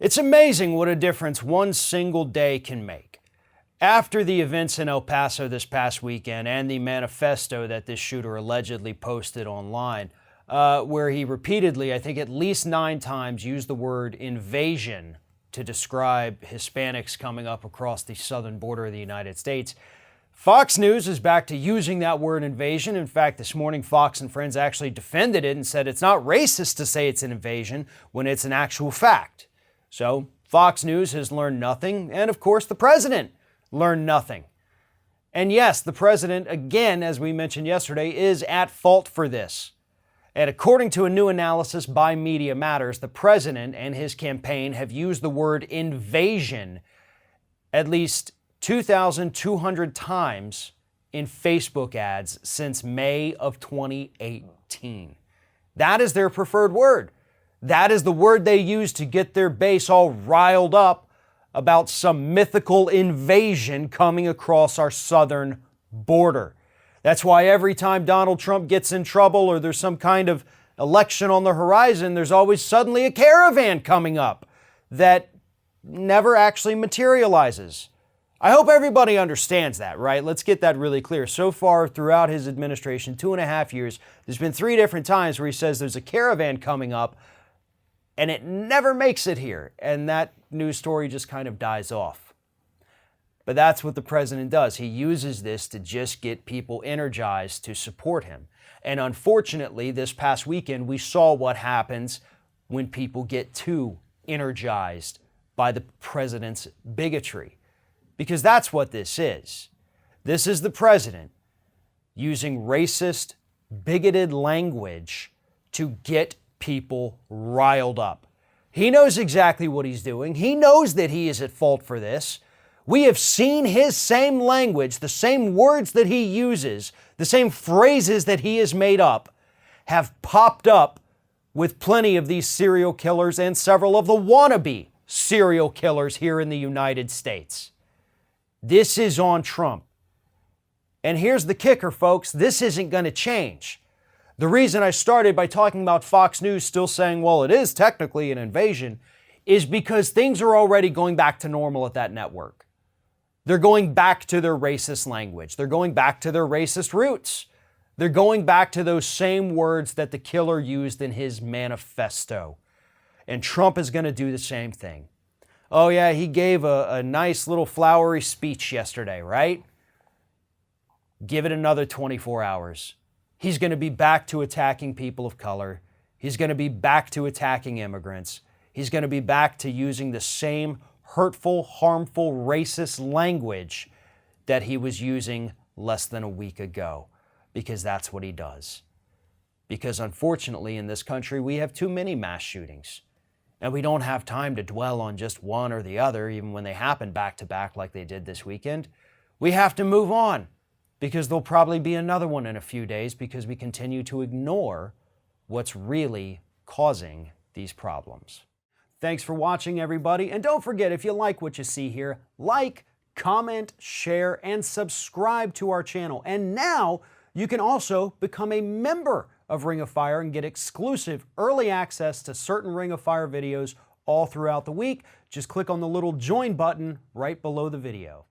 It's amazing what a difference one single day can make. After the events in El Paso this past weekend and the manifesto that this shooter allegedly posted online, where he repeatedly, I think at least 9 times, used the word invasion to describe Hispanics coming up across the southern border of the United States, Fox News is back to using that word invasion. In fact, this morning, Fox and Friends actually defended it and said it's not racist to say it's an invasion when it's an actual fact. So Fox News has learned nothing, and of course the president learned nothing. And yes, the president, again, as we mentioned yesterday, is at fault for this. And according to a new analysis by Media Matters, the president and his campaign have used the word invasion at least 2,200 times in Facebook ads since May of 2018. That is their preferred word. That is the word they use to get their base all riled up about some mythical invasion coming across our southern border. That's why every time Donald Trump gets in trouble or there's some kind of election on the horizon, there's always suddenly a caravan coming up that never actually materializes. I hope everybody understands that, right? Let's get that really clear. So far throughout his administration, 2.5 years, there's been 3 different times where he says there's a caravan coming up and it never makes it here. And that news story just kind of dies off. But that's what the president does. He uses this to just get people energized to support him. And unfortunately, this past weekend, we saw what happens when people get too energized by the president's bigotry. Because that's what this is. This is the president using racist, bigoted language to get people riled up. He knows exactly what he's doing. He knows that he is at fault for this. We have seen his same language, the same words that he uses, the same phrases that he has made up, have popped up with plenty of these serial killers and several of the wannabe serial killers here in the United States. This is on Trump. And here's the kicker, folks. This isn't going to change. The reason I started by talking about Fox News still saying, well, it is technically an invasion, is because things are already going back to normal at that network. They're going back to their racist language. They're going back to their racist roots. They're going back to those same words that the killer used in his manifesto. And Trump is going to do the same thing. Oh yeah, he gave a nice little flowery speech yesterday, right? Give it another 24 hours. He's going to be back to attacking people of color. He's going to be back to attacking immigrants. He's going to be back to using the same hurtful, harmful, racist language that he was using less than a week ago, because that's what he does. Because unfortunately in this country, we have too many mass shootings. And we don't have time to dwell on just one or the other, even when they happen back to back like they did this weekend. We have to move on, because there'll probably be another one in a few days because we continue to ignore what's really causing these problems. Thanks for watching, everybody. And don't forget, if you like what you see here, like, comment, share, and subscribe to our channel. And now you can also become a member of Ring of Fire and get exclusive early access to certain Ring of Fire videos all throughout the week. Just click on the little join button right below the video.